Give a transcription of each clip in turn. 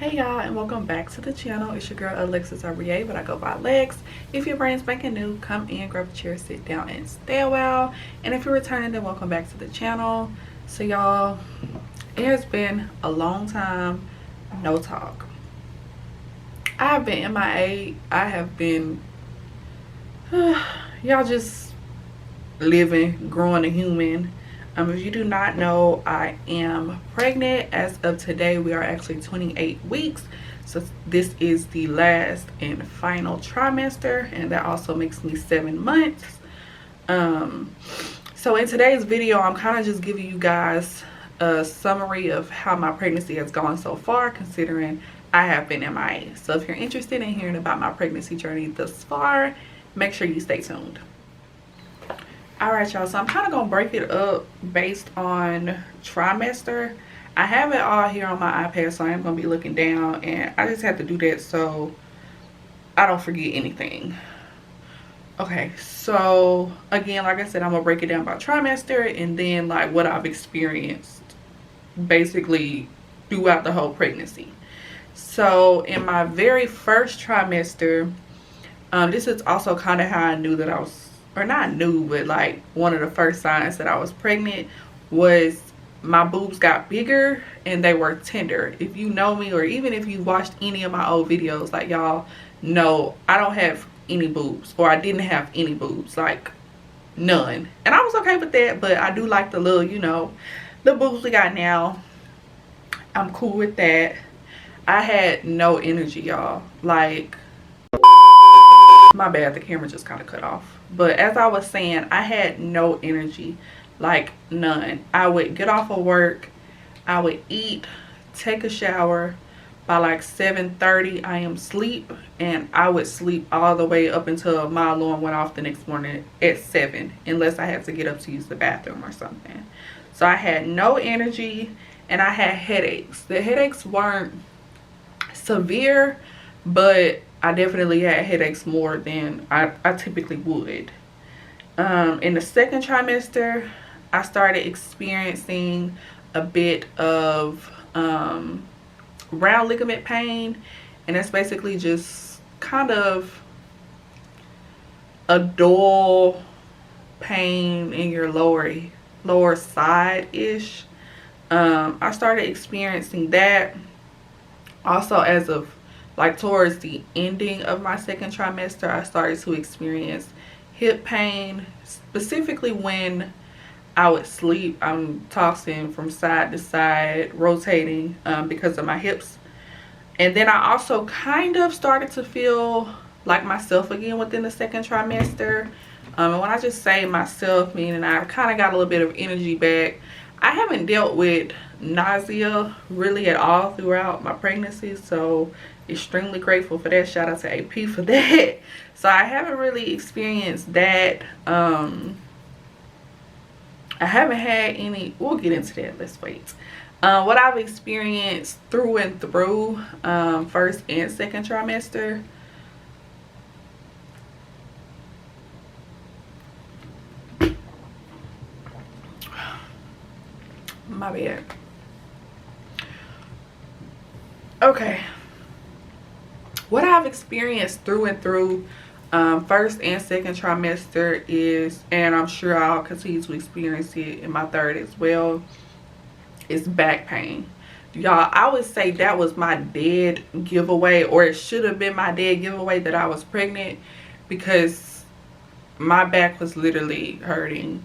Hey y'all, and welcome back to the channel. It's your girl Alexis RBA, but I go by Lex. If your brain's spanking new, come in, grab a chair, sit down, and stay a while. And if you're returning, then welcome back to the channel. So y'all, it has been a long time, no talk. I have been MIA. I have been y'all just living, growing a human. If you do not know, I am pregnant. As of today, we are actually 28 weeks. So this is the last and final trimester, and that also makes me 7 months. So in today's video, I'm kind of just giving you guys a summary of how my pregnancy has gone so far, considering I have been MIA. So if you're interested in hearing about my pregnancy journey thus far, make sure you stay tuned. All right, y'all, so I'm kind of gonna break it up based on trimester. I have it all here on my iPad, so I am gonna be looking down, and I just have to do that so I don't forget anything. Okay, so again, like I said, I'm gonna break it down by trimester and then like what I've experienced basically throughout the whole pregnancy. So in my very first trimester, this is also kind of how I knew that I was, or not new, but like one of the first signs that I was pregnant was my boobs got bigger and they were tender. If you know me, or even if you watched any of my old videos, like y'all know I don't have any boobs, or I didn't have any boobs, like none. And I was okay with that, but I do like the little, you know, the boobs we got now. I'm cool with that. I had no energy, y'all. Like, my bad, the camera just kind of cut off. But as I was saying, I had no energy, like none. I would get off of work, I would eat, take a shower. By like 7:30 I am asleep, and I would sleep all the way up until my alarm went off the next morning at 7, unless I had to get up to use the bathroom or something. So I had no energy, and I had headaches. The headaches weren't severe, but I definitely had headaches more than I typically would. In the second trimester, I started experiencing a bit of round ligament pain, and that's basically just kind of a dull pain in your lower side-ish. I started experiencing that also as of like towards the ending of my second trimester. I started to experience hip pain, specifically when I would sleep. I'm tossing from side to side, rotating because of my hips. And then I also kind of started to feel like myself again within the second trimester. And when I just say myself, meaning I kind of got a little bit of energy back. I haven't dealt with nausea really at all throughout my pregnancy, so extremely grateful for that. Shout out to AP for that. So I haven't really experienced that. I haven't had any, we'll get into that, let's wait. What I've experienced through and through first and second trimester, my bad. Okay, what I've experienced through and through first and second trimester is, and I'm sure I'll continue to experience it in my third as well, is back pain. Y'all, I would say that was my dead giveaway, or it should have been my dead giveaway that I was pregnant, because my back was literally hurting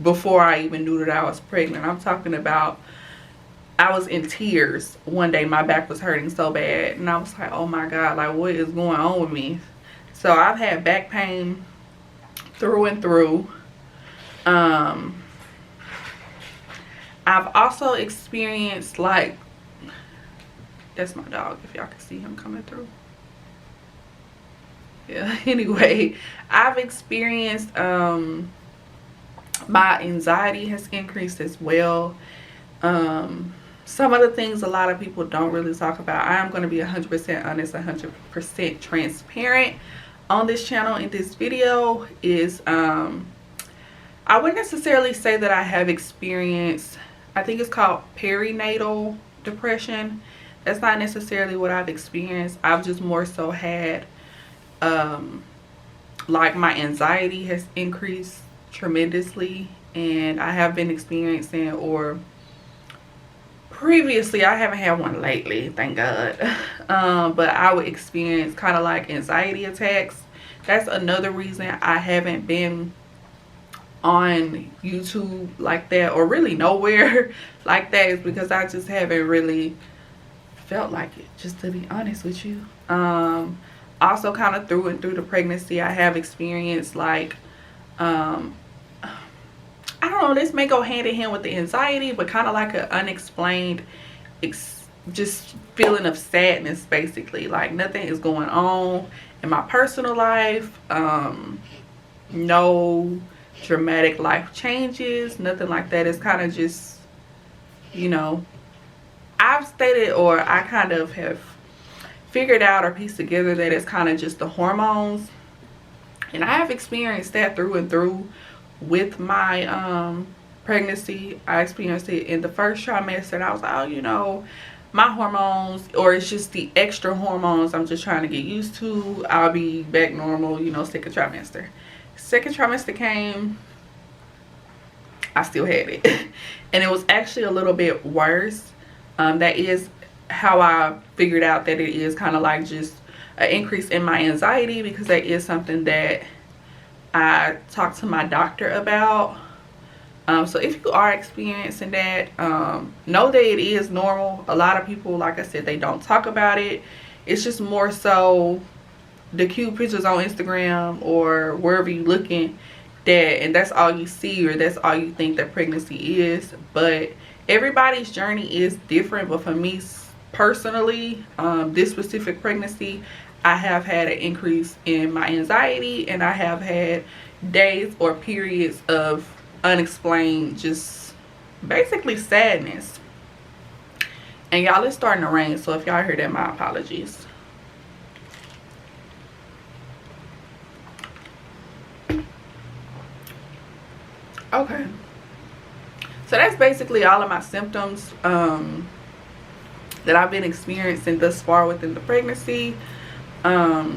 before I even knew that I was pregnant. I'm talking about, I was in tears one day. My back was hurting so bad, and I was like, oh my god, like what is going on with me? So I've had back pain through and through. I've also experienced, like, that's my dog, if y'all can see him coming through. Yeah, anyway, I've experienced my anxiety has increased as well. Some of the things a lot of people don't really talk about, I am going to be 100% honest, 100% transparent on this channel in this video, is I wouldn't necessarily say that I have experienced, I think it's called perinatal depression. That's not necessarily what I've experienced. I've just more so had like my anxiety has increased tremendously, and I have been experiencing, or previously, I haven't had one lately, thank God, but I would experience kind of like anxiety attacks. That's another reason I haven't been on YouTube like that, or really nowhere like that, is because I just haven't really felt like it, just to be honest with you. Also, kind of through and through the pregnancy, I have experienced like I don't know, this may go hand in hand with the anxiety, but kind of like an unexplained just feeling of sadness, basically. Like nothing is going on in my personal life, no dramatic life changes, nothing like that. It's kind of just, you know, I've stated, or I kind of have figured out or pieced together that it's kind of just the hormones, and I have experienced that through and through with my pregnancy. I experienced it in the first trimester, and I was like, oh, you know, my hormones, or it's just the extra hormones I'm just trying to get used to. I'll be back normal, you know, second trimester. Second trimester came, I still had it. And it was actually a little bit worse. That is how I figured out that it is kind of like just an increase in my anxiety, because that is something that I talked to my doctor about. So if you are experiencing that, know that it is normal. A lot of people, like I said, they don't talk about it. It's just more so the cute pictures on Instagram or wherever you're looking, and that's all you see, or that's all you think that pregnancy is. But everybody's journey is different. But for me personally, this specific pregnancy, I have had an increase in my anxiety, and I have had days or periods of unexplained, just basically sadness. And y'all, it's starting to rain, so if y'all hear that, my apologies. Okay, so that's basically all of my symptoms that I've been experiencing thus far within the pregnancy. I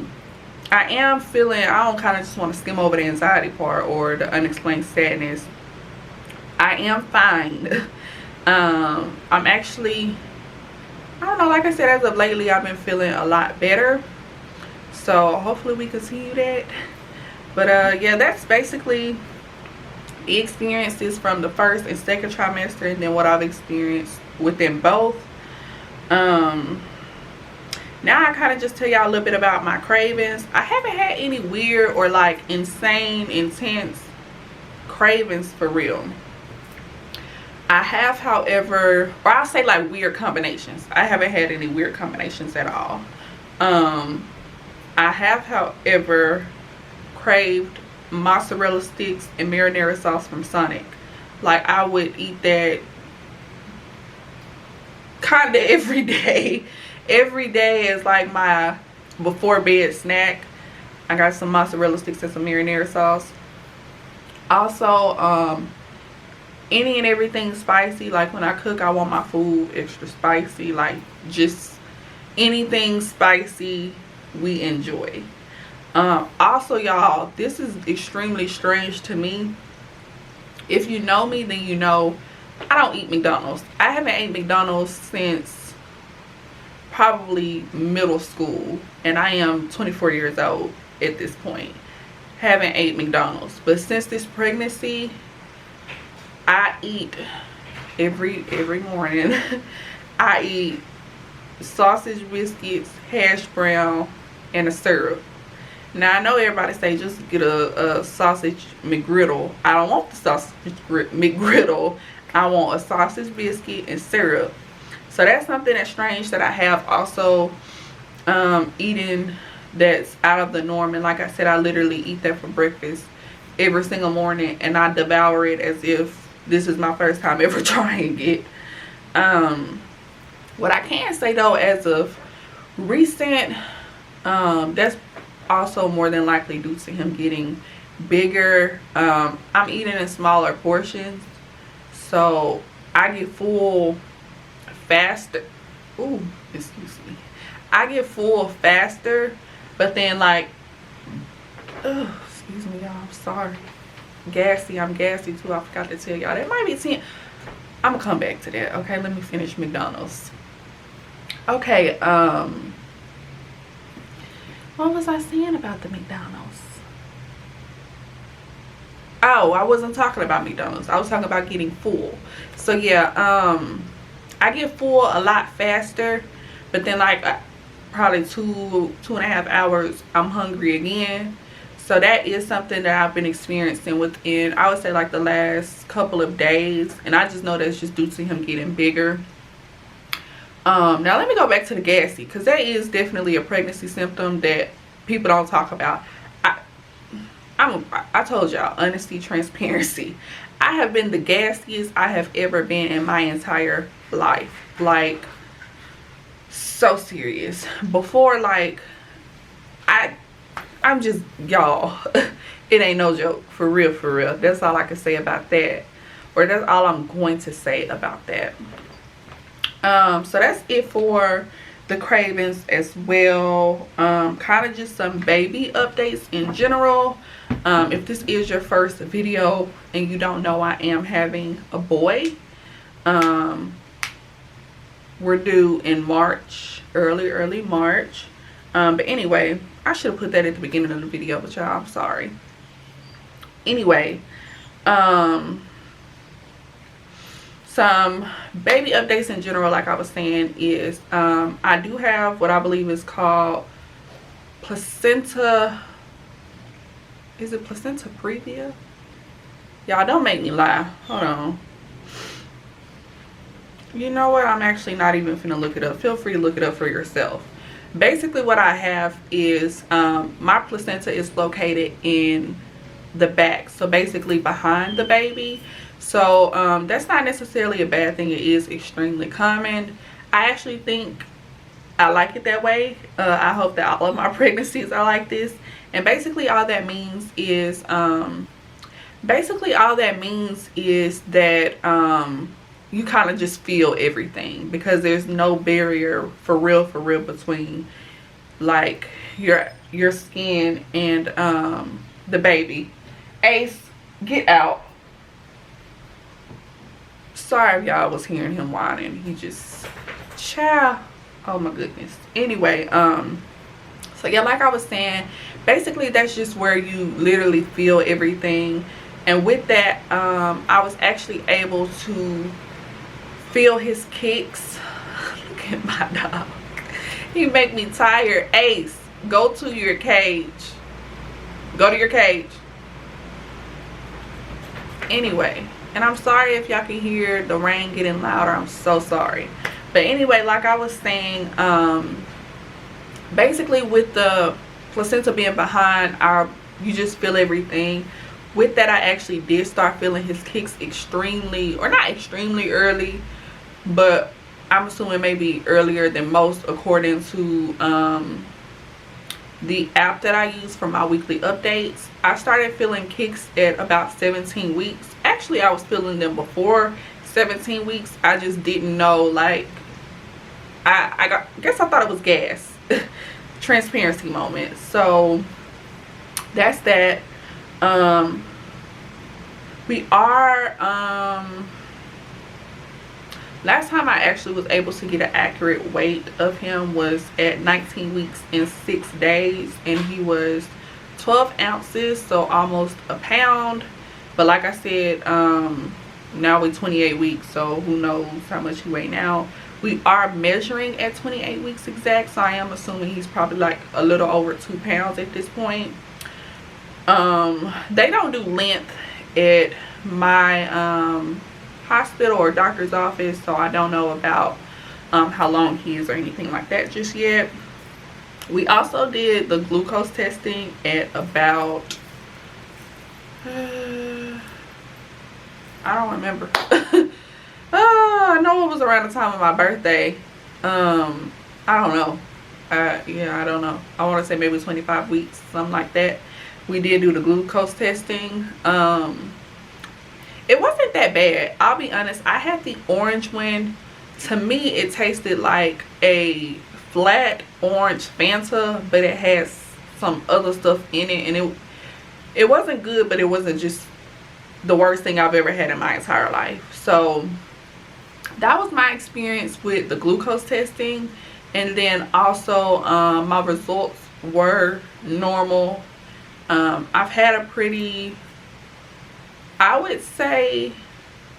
am feeling, I don't kind of just want to skim over the anxiety part or the unexplained sadness. I am fine. I'm actually, I don't know, like I said, as of lately, I've been feeling a lot better. So hopefully we continue that. But yeah, that's basically the experiences from the first and second trimester, and then what I've experienced within both. Now I kind of just tell y'all a little bit about my cravings. I haven't had any weird or like insane, intense cravings for real. I have, however, or I'll say like weird combinations. I haven't had any weird combinations at all. I have, however, craved mozzarella sticks and marinara sauce from Sonic. Like I would eat that kind of every day. Every day is like my before bed snack. I got some mozzarella sticks and some marinara sauce. Also, any and everything spicy. Like when I cook, I want my food extra spicy. Like just anything spicy we enjoy. Also, y'all, this is extremely strange to me. If you know me, then you know I don't eat McDonald's. I haven't ate McDonald's since probably middle school, and I am 24 years old at this point. Haven't ate McDonald's, but since this pregnancy, I eat every morning. I eat sausage biscuits, hash brown, and a syrup. Now I know everybody say just get a sausage McGriddle. I don't want the sausage McGriddle. I want a sausage biscuit and syrup. So that's something that's strange that I have also eating that's out of the norm. And like I said, I literally eat that for breakfast every single morning, and I devour it as if this is my first time ever trying it. What I can say though, as of recent, that's also more than likely due to him getting bigger. I'm eating in smaller portions, so I get full faster. Ooh, excuse me. I get full faster, but then like, excuse me, y'all. I'm sorry. Gassy. I'm gassy too. I forgot to tell y'all. That might be 10. I'm gonna come back to that. Okay, let me finish McDonald's. Okay. What was I saying about the McDonald's? Oh, I wasn't talking about McDonald's. I was talking about getting full. So yeah, I get full a lot faster, but then like probably 2.5 hours I'm hungry again. So that is something that I've been experiencing within, I would say, like the last couple of days, and I just know that's just due to him getting bigger. Now let me go back to the gassy, because that is definitely a pregnancy symptom that people don't talk about. I told y'all, honesty, transparency. I have been the gassiest I have ever been in my entire life. Like, so serious. Before, like, I'm just, y'all, it ain't no joke. For real, for real. That's all I can say about that. Or that's all I'm going to say about that. So that's it for the cravings as well. Kind of just some baby updates in general. If this is your first video and you don't know, I am having a boy. We're due in March, early March. But anyway, I should have put that at the beginning of the video, but y'all, I'm sorry. Anyway, some baby updates in general, like I was saying, is I do have what I believe is called placenta. Is it placenta previa? Y'all, don't make me lie. Hold on. You know what? I'm actually not even finna look it up. Feel free to look it up for yourself. Basically what I have is my placenta is located in the back, so basically behind the baby. So that's not necessarily a bad thing. It is extremely common. I actually think I like it that way. I hope that all of my pregnancies are like this. And basically all that means is that you kind of just feel everything, because there's no barrier for real between like your skin and the baby. Ace, get out. Sorry if y'all was hearing him whining. He just, child, oh my goodness. Anyway, so yeah, like I was saying, basically that's just where you literally feel everything. And with that, I was actually able to feel his kicks. Look at my dog. He make me tired. Ace, go to your cage. Go to your cage. Anyway, and I'm sorry if y'all can hear the rain getting louder. I'm so sorry. But anyway, like I was saying, basically with the placenta being behind, you just feel everything. With that, I actually did start feeling his kicks extremely, or not extremely early, but I'm assuming maybe earlier than most, according to the app that I use for my weekly updates. I started feeling kicks at about 17 weeks. Actually, I was feeling them before 17 weeks. I just didn't know, like, I guess I thought it was gas. Transparency moment. So that's that. We are last time I actually was able to get an accurate weight of him was at 19 weeks and 6 days, and he was 12 ounces, so almost a pound. But like I said, now we're 28 weeks, so who knows how much he weighs now. We are measuring at 28 weeks exact, so I am assuming he's probably like a little over 2 pounds at this point. They don't do length at my hospital or doctor's office, so I don't know about how long he is or anything like that just yet. We also did the glucose testing at about I don't remember. I know it was around the time of my birthday. I don't know. Yeah, I don't know. I want to say maybe 25 weeks, something like that. We did do the glucose testing. It wasn't that bad. I'll be honest. I had the orange one to me it tasted like a flat orange Fanta, but it has some other stuff in it, and it wasn't good, but it wasn't just the worst thing I've ever had in my entire life. So that was my experience with the glucose testing. And then also my results were normal. I've had a pretty, I would say,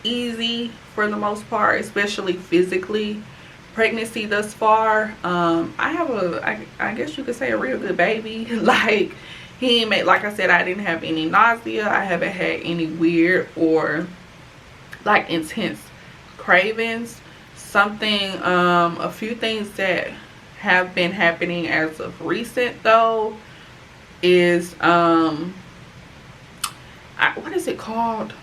easy for the most part, especially physically, pregnancy thus far. I have I guess you could say a real good baby. Like, he ain't made, like I said, I didn't have any nausea. I haven't had any weird or like intense cravings. A few things that have been happening as of recent though is what is it called,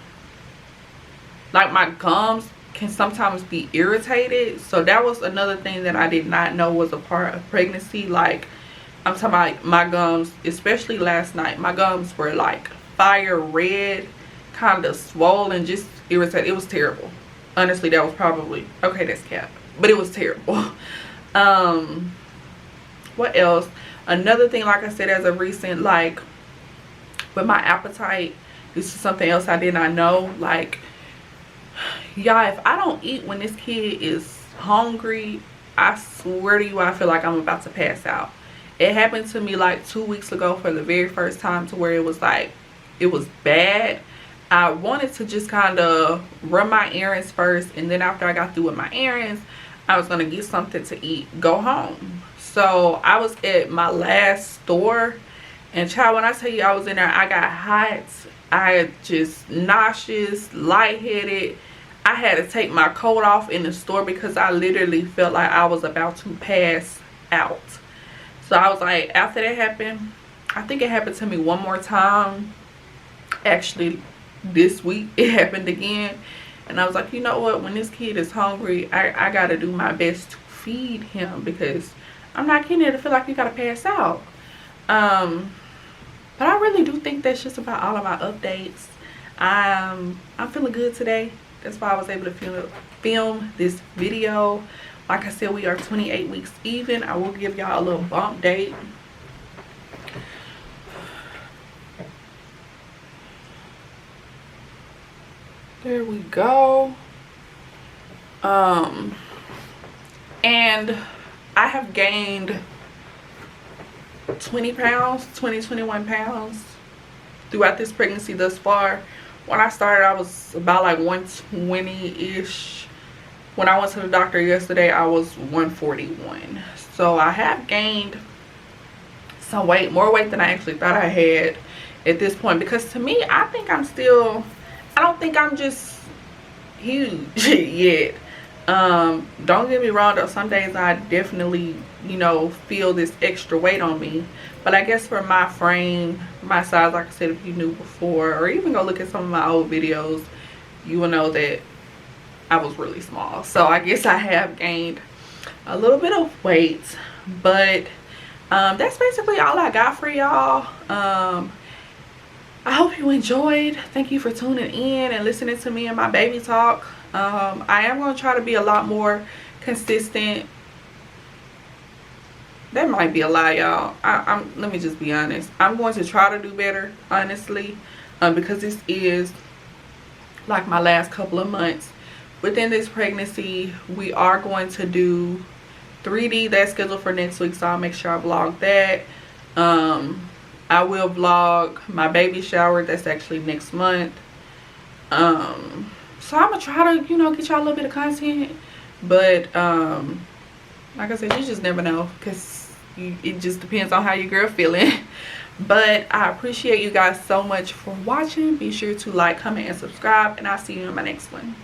like my gums can sometimes be irritated. So that was another thing that I did not know was a part of pregnancy. Like, I'm talking about my gums, especially last night, my gums were like fire red, kind of swollen, just irritated. It was terrible. Honestly, that was probably, okay, that's cap, but it was terrible. What else? Another thing, like I said, as of recent, like with my appetite, this is something else I did not know. Like, y'all, if I don't eat when this kid is hungry, I swear to you, I feel like I'm about to pass out. It happened to me like 2 weeks ago for the very first time, to where it was like, it was bad. I wanted to just kind of run my errands first, and then after I got through with my errands, I was gonna get something to eat, go home. So I was at my last store, and child, when I tell you I was in there, I got hot, I just nauseous, lightheaded. I had to take my coat off in the store because I literally felt like I was about to pass out. So I was like, after that happened, I think it happened to me one more time. Actually, this week it happened again. And I was like, you know what? When this kid is hungry, I got to do my best to feed him, because I'm not getting there to feel like you got to pass out. But I really do think that's just about all of my updates. I'm feeling good today. That's why I was able to film this video. Like I said, we are 28 weeks even. I will give y'all a little bump date. There we go. And I have gained 20 pounds, 21 pounds throughout this pregnancy thus far. When I started, I was about like 120-ish. When I went to the doctor yesterday, I was 141. So I have gained some weight, more weight than I actually thought I had at this point. Because to me, I think I'm still, I don't think I'm just huge yet. Don't get me wrong though, some days I definitely, you know, feel this extra weight on me. But I guess for my frame, my size, like I said, if you knew before, or even go look at some of my old videos, you will know that I was really small. So I guess I have gained a little bit of weight. But that's basically all I got for y'all. I hope you enjoyed. Thank you for tuning in and listening to me and my baby talk. I am going to try to be a lot more consistent. That might be a lie, y'all. Let me just be honest. I'm going to try to do better, honestly, because this is like my last couple of months within this pregnancy. We are going to do 3D. That's scheduled for next week, so I'll make sure I vlog that. I will vlog my baby shower. That's actually next month. So I'm gonna try to, you know, get y'all a little bit of content, but like I said, you just never know, because it just depends on how your girl feeling. But I appreciate you guys so much for watching. Be sure to like, comment, and subscribe, and I'll see you in my next one.